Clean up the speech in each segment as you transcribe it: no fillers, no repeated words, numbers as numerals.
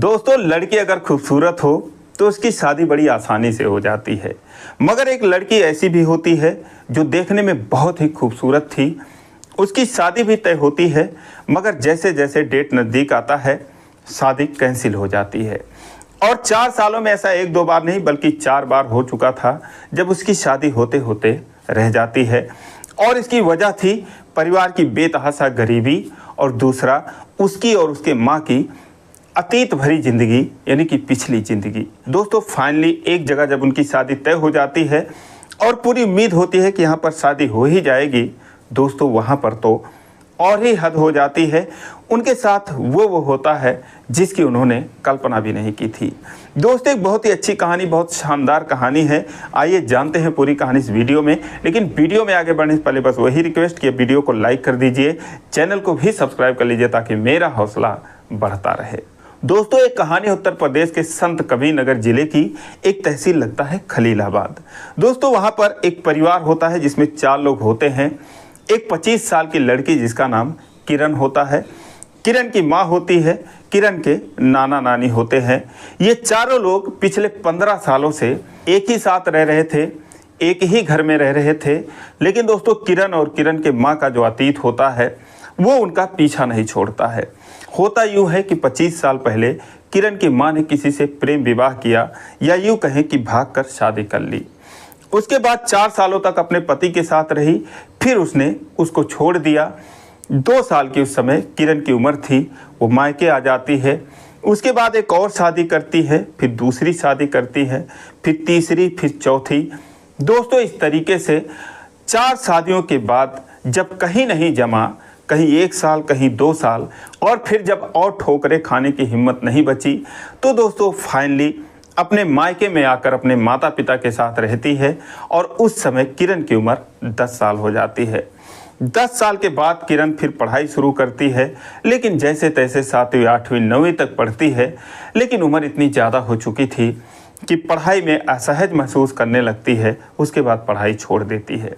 दोस्तों, लड़की अगर खूबसूरत हो तो उसकी शादी बड़ी आसानी से हो जाती है, मगर एक लड़की ऐसी भी होती है जो देखने में बहुत ही खूबसूरत थी, उसकी शादी भी तय होती है, मगर जैसे जैसे डेट नज़दीक आता है शादी कैंसिल हो जाती है। और 4 सालों में ऐसा 1-2 बार नहीं बल्कि 4 बार हो चुका था जब उसकी शादी होते होते रह जाती है। और इसकी वजह थी परिवार की बेतहाशा गरीबी और दूसरा उसकी और उसके माँ की अतीत भरी ज़िंदगी, यानी कि पिछली ज़िंदगी। दोस्तों, फाइनली एक जगह जब उनकी शादी तय हो जाती है और पूरी उम्मीद होती है कि यहाँ पर शादी हो ही जाएगी, दोस्तों वहाँ पर तो और ही हद हो जाती है। उनके साथ वो होता है जिसकी उन्होंने कल्पना भी नहीं की थी। दोस्तों, एक बहुत ही अच्छी कहानी, बहुत शानदार कहानी है। आइए जानते हैं पूरी कहानी इस वीडियो में। लेकिन वीडियो में आगे बढ़ने से पहले बस वही रिक्वेस्ट कि वीडियो को लाइक कर दीजिए, चैनल को भी सब्सक्राइब कर लीजिए ताकि मेरा हौसला बढ़ता रहे। दोस्तों, एक कहानी उत्तर प्रदेश के संत कबीरनगर जिले की एक तहसील लगता है खलीलाबाद। दोस्तों, वहाँ पर एक परिवार होता है जिसमें 4 लोग होते हैं। एक 25 साल की लड़की जिसका नाम किरण होता है, किरण की माँ होती है, किरण के नाना नानी होते हैं। ये चारों लोग पिछले 15 सालों से एक ही साथ रह रहे थे, एक ही घर में रह रहे थे। लेकिन दोस्तों, किरण और किरण के माँ का जो अतीत होता है वो उनका पीछा नहीं छोड़ता है। होता यूँ है कि 25 साल पहले किरण की माँ ने किसी से प्रेम विवाह किया, या यूँ कहें कि भागकर शादी कर ली। उसके बाद 4 सालों तक अपने पति के साथ रही, फिर उसने उसको छोड़ दिया। 2 साल की उस समय किरण की उम्र थी, वो मायके आ जाती है। उसके बाद एक और शादी करती है, फिर दूसरी शादी करती है, फिर तीसरी, फिर चौथी। दोस्तों, इस तरीके से 4 शादियों के बाद जब कहीं नहीं जमा, कहीं 1 साल, कहीं 2 साल, और फिर जब और ठोकरें खाने की हिम्मत नहीं बची, तो दोस्तों फाइनली अपने मायके में आकर अपने माता पिता के साथ रहती है। और उस समय किरण की उम्र 10 साल हो जाती है। 10 साल के बाद किरण फिर पढ़ाई शुरू करती है, लेकिन जैसे तैसे 7वीं, 8वीं, 9वीं तक पढ़ती है। लेकिन उम्र इतनी ज़्यादा हो चुकी थी कि पढ़ाई में असहज महसूस करने लगती है। उसके बाद पढ़ाई छोड़ देती है।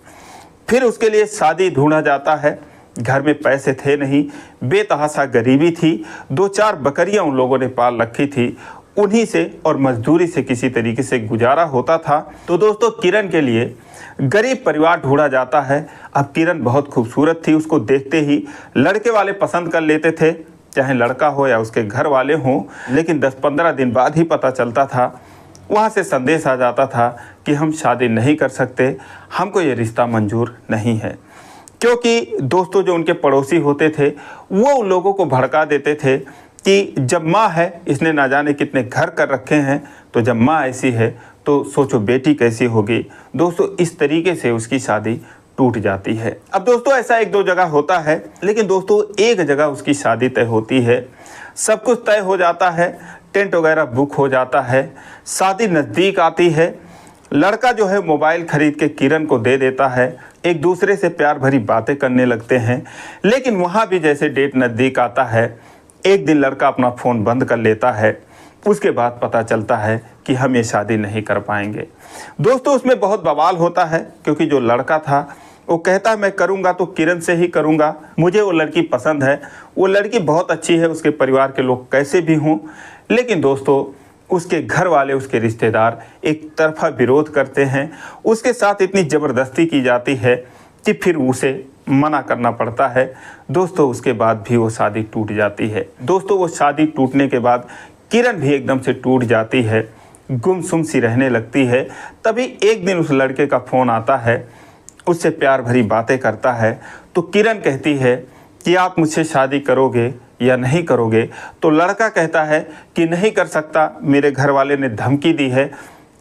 फिर उसके लिए शादी ढूंढा जाता है। घर में पैसे थे नहीं, बेतहाशा गरीबी थी। 2-4 बकरियां उन लोगों ने पाल रखी थी, उन्हीं से और मजदूरी से किसी तरीके से गुजारा होता था। तो दोस्तों, किरण के लिए गरीब परिवार ढूंढा जाता है। अब किरण बहुत खूबसूरत थी, उसको देखते ही लड़के वाले पसंद कर लेते थे, चाहे लड़का हो या उसके घर वाले हों। लेकिन 10-15 दिन बाद ही पता चलता था, वहाँ से संदेश आ जाता था कि हम शादी नहीं कर सकते, हमको ये रिश्ता मंजूर नहीं है। क्योंकि दोस्तों, जो उनके पड़ोसी होते थे वो उन लोगों को भड़का देते थे कि जब माँ है, इसने ना जाने कितने घर कर रखे हैं, तो जब माँ ऐसी है तो सोचो बेटी कैसी होगी। दोस्तों, इस तरीके से उसकी शादी टूट जाती है। अब दोस्तों, ऐसा 1-2 जगह होता है, लेकिन दोस्तों एक जगह उसकी शादी तय होती है। सब कुछ तय हो जाता है, टेंट वगैरह बुक हो जाता है, शादी नज़दीक आती है। लड़का जो है मोबाइल खरीद के किरण को दे देता है, एक दूसरे से प्यार भरी बातें करने लगते हैं। लेकिन वहाँ भी जैसे डेट नज़दीक आता है, एक दिन लड़का अपना फ़ोन बंद कर लेता है। उसके बाद पता चलता है कि हम ये शादी नहीं कर पाएंगे। दोस्तों, उसमें बहुत बवाल होता है, क्योंकि जो लड़का था वो कहता है मैं करूँगा तो किरण से ही करूँगा, मुझे वो लड़की पसंद है, वो लड़की बहुत अच्छी है, उसके परिवार के लोग कैसे भी हों। लेकिन दोस्तों, उसके घर वाले, उसके रिश्तेदार एक तरफा विरोध करते हैं। उसके साथ इतनी ज़बरदस्ती की जाती है कि फिर उसे मना करना पड़ता है। दोस्तों, उसके बाद भी वो शादी टूट जाती है। दोस्तों, वो शादी टूटने के बाद किरण भी एकदम से टूट जाती है, गुमसुम सी रहने लगती है। तभी एक दिन उस लड़के का फ़ोन आता है, उससे प्यार भरी बातें करता है। तो किरण कहती है कि आप मुझसे शादी करोगे या नहीं करोगे। तो लड़का कहता है कि नहीं कर सकता, मेरे घर वाले ने धमकी दी है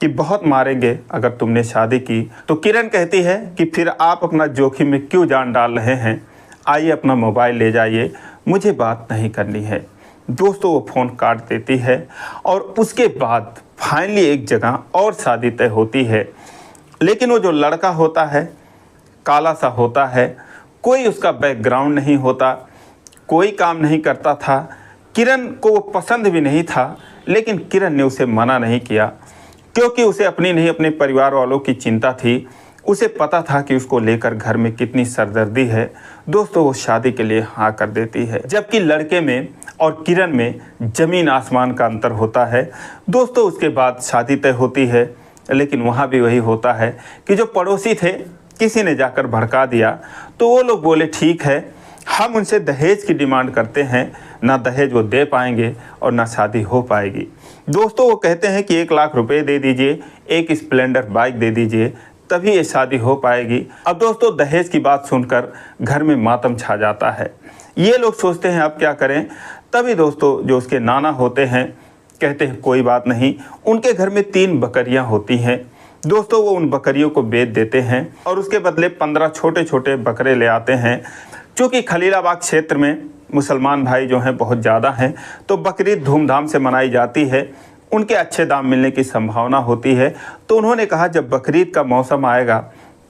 कि बहुत मारेंगे अगर तुमने शादी की। तो किरण कहती है कि फिर आप अपना जोखिम में क्यों जान डाल रहे हैं, आइए अपना मोबाइल ले जाइए, मुझे बात नहीं करनी है। दोस्तों, वो फ़ोन काट देती है। और उसके बाद फाइनली एक जगह और शादी तय होती है। लेकिन वो जो लड़का होता है काला सा होता है, कोई उसका बैकग्राउंड नहीं होता, कोई काम नहीं करता था। किरण को वो पसंद भी नहीं था, लेकिन किरण ने उसे मना नहीं किया, क्योंकि उसे अपनी नहीं अपने परिवार वालों की चिंता थी। उसे पता था कि उसको लेकर घर में कितनी सरदर्दी है। दोस्तों वो शादी के लिए हाँ कर देती है। जबकि लड़के में और किरण में ज़मीन आसमान का अंतर होता है। दोस्तों उसके बाद शादी तय होती है, लेकिन वहाँ भी वही होता है कि जो पड़ोसी थे किसी ने जाकर भड़का दिया, तो वो लोग बोले ठीक है, हम उनसे दहेज की डिमांड करते हैं, ना दहेज वो दे पाएंगे और ना शादी हो पाएगी। दोस्तों वो कहते हैं कि 1 लाख रुपए दे दीजिए, एक स्प्लेंडर बाइक दे दीजिए, तभी ये शादी हो पाएगी। अब दोस्तों दहेज की बात सुनकर घर में मातम छा जाता है। ये लोग सोचते हैं अब क्या करें। तभी दोस्तों जो उसके नाना होते हैं कहते हैं कोई बात नहीं। उनके घर में 3 बकरियां होती हैं। दोस्तों वो उन बकरियों को बेच देते हैं और उसके बदले 15 छोटे छोटे बकरे ले आते हैं। चूँकि खलीलाबाद क्षेत्र में मुसलमान भाई जो हैं बहुत ज़्यादा हैं, तो बकरीद धूमधाम से मनाई जाती है, उनके अच्छे दाम मिलने की संभावना होती है। तो उन्होंने कहा जब बकरीद का मौसम आएगा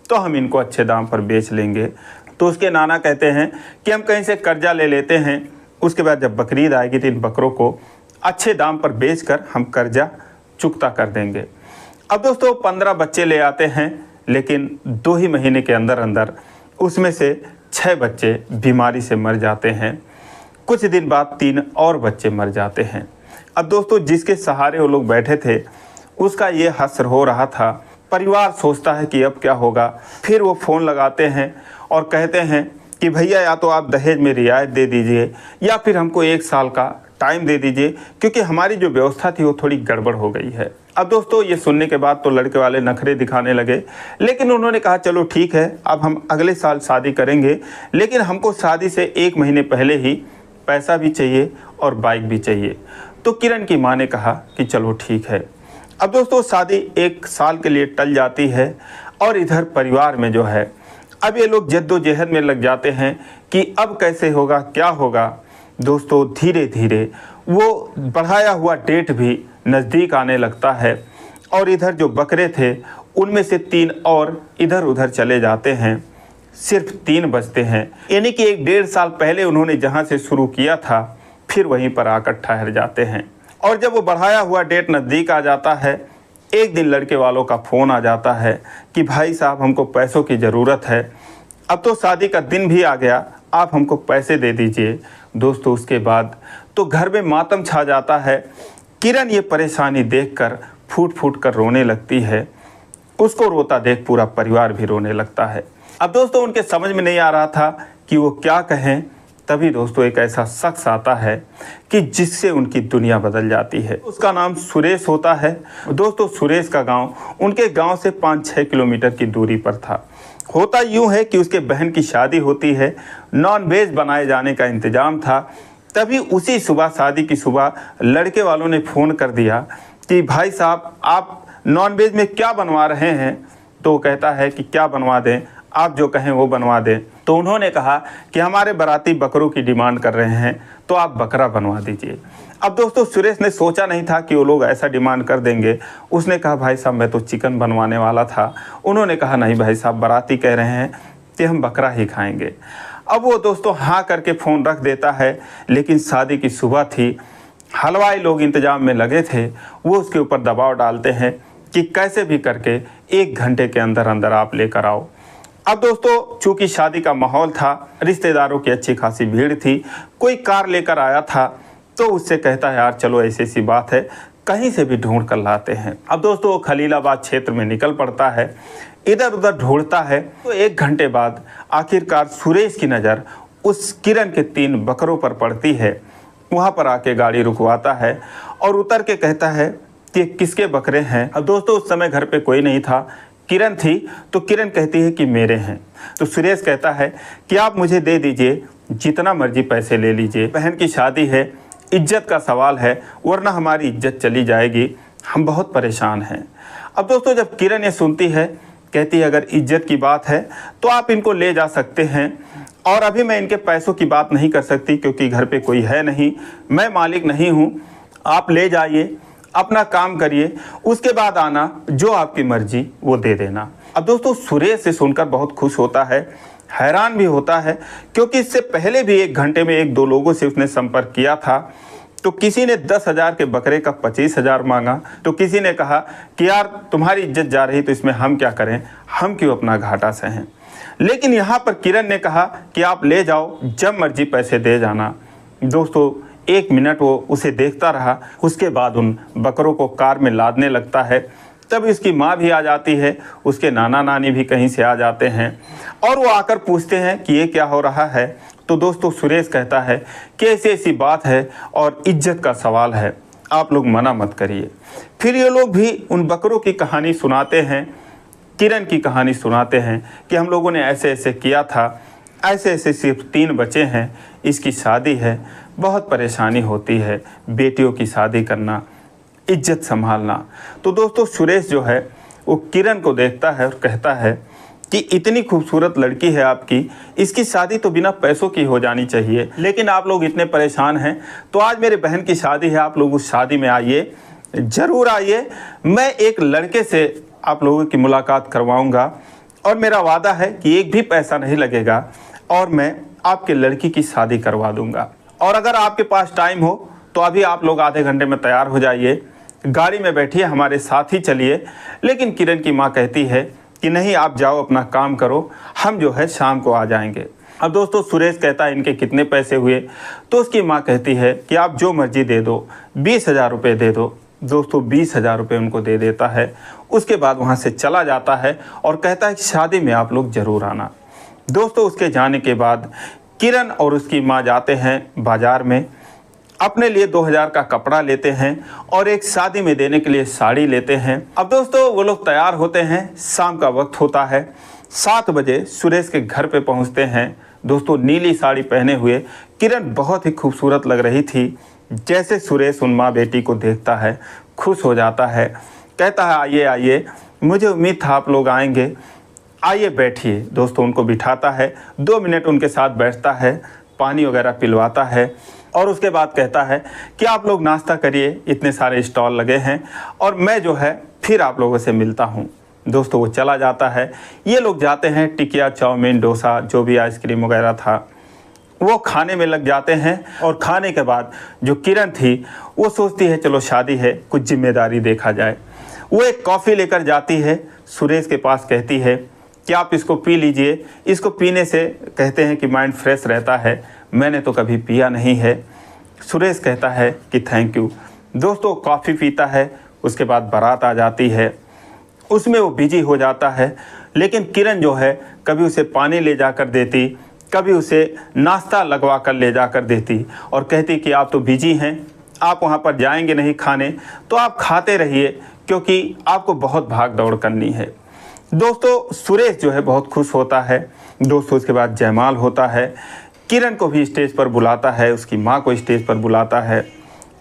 तो हम इनको अच्छे दाम पर बेच लेंगे। तो उसके नाना कहते हैं कि हम कहीं से कर्जा ले लेते हैं, उसके बाद जब बकरीद आएगी तो इन बकरों को अच्छे दाम पर बेचकर हम कर्जा चुकता कर देंगे। अब दोस्तों 15 बच्चे ले आते हैं, लेकिन 2 ही महीने के अंदर अंदर उसमें से 6 बच्चे बीमारी से मर जाते हैं। कुछ दिन बाद 3 और बच्चे मर जाते हैं। अब दोस्तों जिसके सहारे वो लोग बैठे थे उसका ये हश्र हो रहा था। परिवार सोचता है कि अब क्या होगा। फिर वो फ़ोन लगाते हैं और कहते हैं कि भैया या तो आप दहेज में रियायत दे दीजिए या फिर हमको 1 साल का टाइम दे दीजिए, क्योंकि हमारी जो व्यवस्था थी वो थोड़ी गड़बड़ हो गई है। अब दोस्तों ये सुनने के बाद तो लड़के वाले नखरे दिखाने लगे, लेकिन उन्होंने कहा चलो ठीक है, अब हम अगले साल शादी करेंगे, लेकिन हमको शादी से 1 महीने पहले ही पैसा भी चाहिए और बाइक भी चाहिए। तो किरण की माँ ने कहा कि चलो ठीक है। अब दोस्तों शादी 1 साल के लिए टल जाती है और इधर परिवार में जो है अब ये लोग जद्दोजहद में लग जाते हैं कि अब कैसे होगा, क्या होगा। दोस्तों धीरे धीरे वो बढ़ाया हुआ डेट भी नज़दीक आने लगता है और इधर जो बकरे थे उनमें से 3 और इधर उधर चले जाते हैं। सिर्फ 3 बचते हैं, यानी कि 1-1.5 साल पहले उन्होंने जहाँ से शुरू किया था फिर वहीं पर आकर ठहर जाते हैं। और जब वो बढ़ाया हुआ डेट नज़दीक आ जाता है, एक दिन लड़के वालों का फ़ोन आ जाता है कि भाई साहब हमको पैसों की ज़रूरत है, अब तो शादी का दिन भी आ गया, आप हमको पैसे दे दीजिए। दोस्तों उसके बाद तो घर में मातम छा जाता है। किरण ये परेशानी देखकर फूट फूट कर रोने लगती है। उसको रोता देख पूरा परिवार भी रोने लगता है। अब दोस्तों उनके समझ में नहीं आ रहा था कि वो क्या कहें। तभी दोस्तों एक ऐसा शख्स आता है कि जिससे उनकी दुनिया बदल जाती है। उसका नाम सुरेश होता है। दोस्तों सुरेश का गांव उनके गांव से 5-6 किलोमीटर की दूरी पर था। होता यूँ है कि उसके बहन की शादी होती है, नॉन वेज बनाए जाने का इंतज़ाम था। तभी उसी सुबह, शादी की सुबह, लड़के वालों ने फ़ोन कर दिया कि भाई साहब आप नॉन वेज में क्या बनवा रहे हैं। तो वो कहता है कि क्या बनवा दें, आप जो कहें वो बनवा दें। तो उन्होंने कहा कि हमारे बाराती बकरों की डिमांड कर रहे हैं, तो आप बकरा बनवा दीजिए। अब दोस्तों सुरेश ने सोचा नहीं था कि वो लोग ऐसा डिमांड कर देंगे। उसने कहा भाई साहब मैं तो चिकन बनवाने वाला था। उन्होंने कहा नहीं भाई साहब, बाराती कह रहे हैं कि हम बकरा ही खाएंगे। अब वो दोस्तों हाँ करके फ़ोन रख देता है, लेकिन शादी की सुबह थी, हलवाई लोग इंतज़ाम में लगे थे। वो उसके ऊपर दबाव डालते हैं कि कैसे भी करके 1 घंटे के अंदर अंदर आप लेकर आओ। अब दोस्तों चूँकि शादी का माहौल था, रिश्तेदारों की अच्छी खासी भीड़ थी, कोई कार लेकर आया था, तो उससे कहता है यार चलो ऐसी सी बात है, कहीं से भी ढूंढ कर लाते हैं। अब दोस्तों वो खलीलाबाद क्षेत्र में निकल पड़ता है, इधर उधर ढूंढता है। तो 1 घंटे बाद आखिरकार सुरेश की नज़र उस किरण के 3 बकरों पर पड़ती है। वहाँ पर आके गाड़ी रुकवाता है और उतर के कहता है कि किसके बकरे हैं। अब दोस्तों उस समय घर पे कोई नहीं था, किरण थी। तो किरण कहती है कि मेरे हैं। तो सुरेश कहता है कि आप मुझे दे दीजिए, जितना मर्जी पैसे ले लीजिए, बहन की शादी है, इज्जत का सवाल है, वरना हमारी इज्जत चली जाएगी, हम बहुत परेशान हैं। अब दोस्तों जब किरण ये सुनती है, कहती है अगर इज्जत की बात है तो आप इनको ले जा सकते हैं, और अभी मैं इनके पैसों की बात नहीं कर सकती क्योंकि घर पे कोई है नहीं, मैं मालिक नहीं हूँ। आप ले जाइए, अपना काम करिए, उसके बाद आना, जो आपकी मर्जी वो दे देना। अब दोस्तों सुरेश से सुनकर बहुत खुश होता है, हैरान भी होता है, क्योंकि इससे पहले भी 1 घंटे में 1-2 लोगों से उसने संपर्क किया था। तो किसी ने 10,000 के बकरे का 25,000 मांगा, तो किसी ने कहा कि यार तुम्हारी इज्जत जा रही तो इसमें हम क्या करें, हम क्यों अपना घाटा सहें। लेकिन यहाँ पर किरण ने कहा कि आप ले जाओ, जब मर्जी पैसे दे जाना। दोस्तों 1 मिनट वो उसे देखता रहा, उसके बाद उन बकरों को कार में लादने लगता है। तब उसकी माँ भी आ जाती है, उसके नाना नानी भी कहीं से आ जाते हैं और वो आकर पूछते हैं कि ये क्या हो रहा है। तो दोस्तों सुरेश कहता है कि ऐसी ऐसी बात है और इज्जत का सवाल है, आप लोग मना मत करिए। फिर ये लोग भी उन बकरों की कहानी सुनाते हैं, किरण की कहानी सुनाते हैं कि हम लोगों ने ऐसे ऐसे किया था, ऐसे ऐसे सिर्फ 3 बच्चे हैं, इसकी शादी है, बहुत परेशानी होती है बेटियों की शादी करना, इज्जत संभालना। तो दोस्तों सुरेश जो है वो किरण को देखता है और कहता है कि इतनी खूबसूरत लड़की है आपकी, इसकी शादी तो बिना पैसों की हो जानी चाहिए, लेकिन आप लोग इतने परेशान हैं, तो आज मेरे बहन की शादी है, आप लोग उस शादी में आइए, ज़रूर आइए। मैं एक लड़के से आप लोगों की मुलाकात करवाऊंगा और मेरा वादा है कि एक भी पैसा नहीं लगेगा और मैं आपके लड़की की शादी करवा दूंगा। और अगर आपके पास टाइम हो तो अभी आप लोग आधे घंटे में तैयार हो जाइए, गाड़ी में बैठिए, हमारे साथ ही चलिए। लेकिन किरण की माँ कहती है कि नहीं, आप जाओ अपना काम करो, हम जो है शाम को आ जाएंगे। अब दोस्तों सुरेश कहता है इनके कितने पैसे हुए, तो उसकी माँ कहती है कि आप जो मर्जी दे दो, 20,000 रुपये दे दो। दोस्तों 20,000 रुपये उनको दे देता है। उसके बाद वहाँ से चला जाता है और कहता है कि शादी में आप लोग ज़रूर आना। दोस्तों उसके जाने के बाद किरण और उसकी माँ जाते हैं बाज़ार में, अपने लिए 2,000 का कपड़ा लेते हैं और एक शादी में देने के लिए साड़ी लेते हैं। अब दोस्तों वो लोग तैयार होते हैं, शाम का वक्त होता है, 7 बजे सुरेश के घर पे पहुंचते हैं। दोस्तों नीली साड़ी पहने हुए किरण बहुत ही खूबसूरत लग रही थी। जैसे सुरेश उन माँ बेटी को देखता है, खुश हो जाता है, कहता है आइए आइए, मुझे उम्मीद था आप लोग आएंगे, आइए बैठिए। दोस्तों उनको बिठाता है, 2 मिनट उनके साथ बैठता है, पानी वगैरह पिलवाता है और उसके बाद कहता है कि आप लोग नाश्ता करिए, इतने सारे स्टॉल लगे हैं और मैं जो है फिर आप लोगों से मिलता हूँ। दोस्तों वो चला जाता है। ये लोग जाते हैं, टिकिया, चाउमीन, डोसा, जो भी आइसक्रीम वगैरह था वो खाने में लग जाते हैं। और खाने के बाद जो किरण थी वो सोचती है चलो शादी है, कुछ जिम्मेदारी देखा जाए। वो एक कॉफ़ी लेकर जाती है, सुरेश के पास कहती है कि आप इसको पी लीजिए, इसको पीने से कहते हैं कि माइंड फ्रेश रहता है, मैंने तो कभी पिया नहीं है। सुरेश कहता है कि थैंक यू। दोस्तों कॉफ़ी पीता है, उसके बाद बारात आ जाती है, उसमें वो बिजी हो जाता है। लेकिन किरण जो है कभी उसे पानी ले जाकर देती, कभी उसे नाश्ता लगवा कर ले जाकर देती और कहती कि आप तो बिजी हैं, आप वहाँ पर जाएंगे नहीं खाने, तो आप खाते रहिए क्योंकि आपको बहुत भाग दौड़ करनी है। दोस्तों सुरेश जो है बहुत खुश होता है। दोस्तों उसके बाद जयमाल होता है, किरण को भी स्टेज पर बुलाता है, उसकी माँ को स्टेज पर बुलाता है,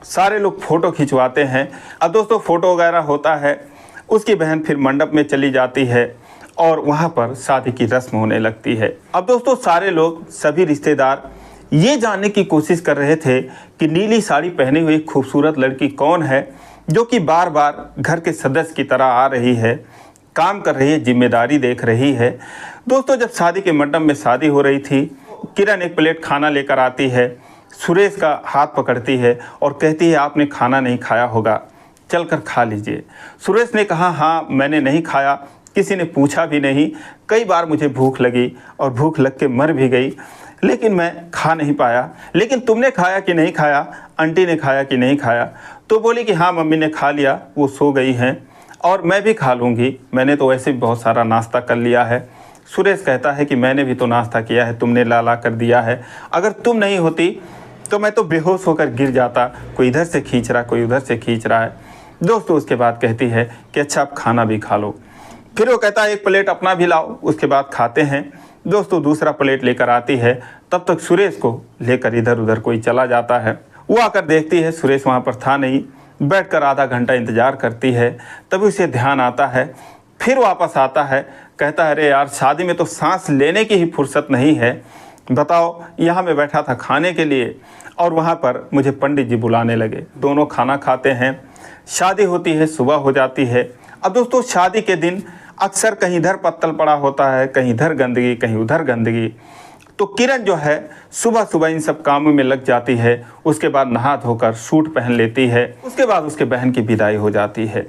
सारे लोग फ़ोटो खिंचवाते हैं। अब दोस्तों फ़ोटो वगैरह होता है, उसकी बहन फिर मंडप में चली जाती है और वहाँ पर शादी की रस्म होने लगती है। अब दोस्तों सारे लोग, सभी रिश्तेदार ये जानने की कोशिश कर रहे थे कि नीली साड़ी पहनी हुई खूबसूरत लड़की कौन है जो कि बार बार घर के सदस्य की तरह आ रही है, काम कर रही है, जिम्मेदारी देख रही है। दोस्तों जब शादी के मंडप में शादी हो रही थी, किरण एक प्लेट खाना लेकर आती है, सुरेश का हाथ पकड़ती है और कहती है आपने खाना नहीं खाया होगा, चलकर खा लीजिए। सुरेश ने कहा हाँ मैंने नहीं खाया, किसी ने पूछा भी नहीं, कई बार मुझे भूख लगी और भूख लग के मर भी गई, लेकिन मैं खा नहीं पाया। लेकिन तुमने खाया कि नहीं खाया, आंटी ने खाया कि नहीं खाया? तो बोली कि हाँ मम्मी ने खा लिया, वो सो गई हैं और मैं भी खा लूँगी, मैंने तो वैसे भी बहुत सारा नाश्ता कर लिया है। सुरेश कहता है कि मैंने भी तो नाश्ता किया है, तुमने ला ला कर दिया है, अगर तुम नहीं होती तो मैं तो बेहोश होकर गिर जाता, कोई इधर से खींच रहा कोई उधर से खींच रहा है। दोस्तों उसके बाद कहती है कि अच्छा आप खाना भी खा लो। फिर वो कहता है एक प्लेट अपना भी लाओ, उसके बाद खाते हैं। दोस्तों दूसरा प्लेट लेकर आती है, तब तक सुरेश को लेकर इधर उधर कोई चला जाता है। वो आकर देखती है सुरेश वहाँ पर था नहीं, बैठकर आधा घंटा इंतज़ार करती है, तभी उसे ध्यान आता है, फिर वापस आता है, कहता है अरे यार शादी में तो सांस लेने की ही फुर्सत नहीं है, बताओ यहाँ मैं बैठा था खाने के लिए और वहाँ पर मुझे पंडित जी बुलाने लगे। दोनों खाना खाते हैं, शादी होती है, सुबह हो जाती है। अब दोस्तों शादी के दिन अक्सर कहीं इधर पत्तल पड़ा होता है, कहीं इधर गंदगी कहीं उधर गंदगी। तो किरण जो है सुबह सुबह इन सब कामों में लग जाती है, उसके बाद नहा धोकर सूट पहन लेती है, उसके बाद उसके बहन की विदाई हो जाती है।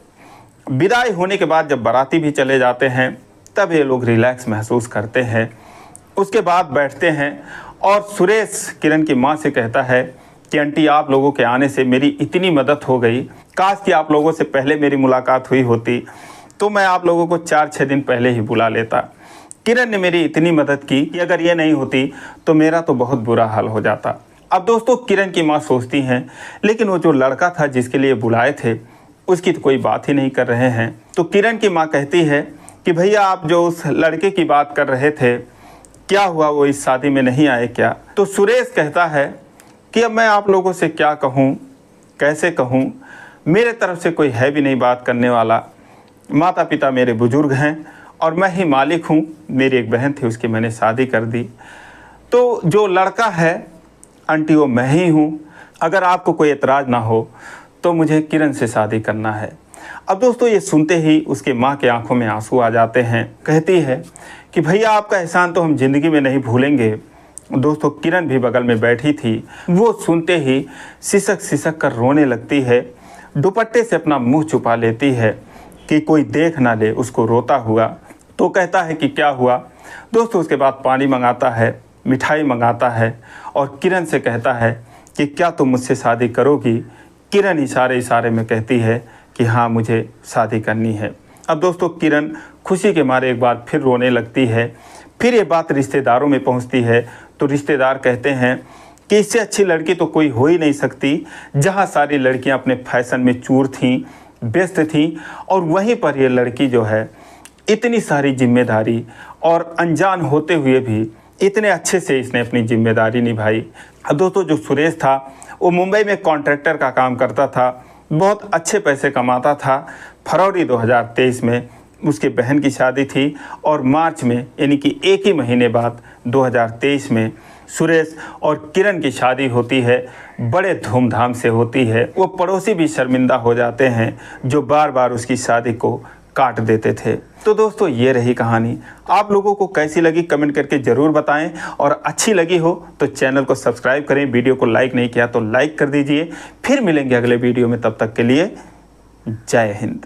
विदाई होने के बाद जब बाराती भी चले जाते हैं तब ये लोग रिलैक्स महसूस करते हैं। उसके बाद बैठते हैं और सुरेश किरण की माँ से कहता है कि आंटी, आप लोगों के आने से मेरी इतनी मदद हो गई, काश कि आप लोगों से पहले मेरी मुलाकात हुई होती तो मैं आप लोगों को 4-6 दिन पहले ही बुला लेता। किरण ने मेरी इतनी मदद की कि अगर ये नहीं होती तो मेरा तो बहुत बुरा हाल हो जाता। अब दोस्तों, किरण की माँ सोचती हैं, लेकिन वो जो लड़का था जिसके लिए बुलाए थे उसकी तो कोई बात ही नहीं कर रहे हैं। तो किरण की माँ कहती है कि भैया, आप जो उस लड़के की बात कर रहे थे, क्या हुआ, वो इस शादी में नहीं आए क्या? तो सुरेश कहता है कि अब मैं आप लोगों से क्या कहूँ, कैसे कहूँ, मेरे तरफ से कोई है भी नहीं बात करने वाला। माता पिता मेरे बुजुर्ग हैं और मैं ही मालिक हूँ। मेरी एक बहन थी, उसकी मैंने शादी कर दी। तो जो लड़का है आंटी, वो मैं ही हूँ। अगर आपको कोई एतराज़ ना हो तो मुझे किरण से शादी करना है। अब दोस्तों, ये सुनते ही उसके माँ के आंखों में आंसू आ जाते हैं। कहती है कि भैया, आपका एहसान तो हम ज़िंदगी में नहीं भूलेंगे। दोस्तों, किरण भी बगल में बैठी थी। वो सुनते ही सिसक सिसक कर रोने लगती है, दुपट्टे से अपना मुंह छुपा लेती है कि कोई देख ना ले उसको रोता हुआ। तो कहता है कि क्या हुआ? दोस्तों, उसके बाद पानी मंगाता है, मिठाई मंगाता है और किरण से कहता है कि क्या तुम मुझसे शादी करोगी? किरण इशारे इशारे में कहती है कि हाँ, मुझे शादी करनी है। अब दोस्तों, किरण खुशी के मारे एक बार फिर रोने लगती है। फिर ये बात रिश्तेदारों में पहुंचती है तो रिश्तेदार कहते हैं कि इससे अच्छी लड़की तो कोई हो ही नहीं सकती। जहां सारी लड़कियां अपने फैशन में चूर थीं, व्यस्त थीं, और वहीं पर ये लड़की जो है इतनी सारी जिम्मेदारी और अनजान होते हुए भी इतने अच्छे से इसने अपनी जिम्मेदारी निभाई। अब दोस्तों, जो सुरेश था वो मुंबई में कॉन्ट्रैक्टर का काम करता था, बहुत अच्छे पैसे कमाता था। फरवरी 2023 में उसकी बहन की शादी थी और मार्च में, यानी कि एक ही महीने बाद 2023 में सुरेश और किरण की शादी होती है। बड़े धूमधाम से होती है। वो पड़ोसी भी शर्मिंदा हो जाते हैं जो बार बार उसकी शादी को काट देते थे। तो दोस्तों, ये रही कहानी। आप लोगों को कैसी लगी कमेंट करके ज़रूर बताएं, और अच्छी लगी हो तो चैनल को सब्सक्राइब करें। वीडियो को लाइक नहीं किया तो लाइक कर दीजिए। फिर मिलेंगे अगले वीडियो में, तब तक के लिए जय हिंद।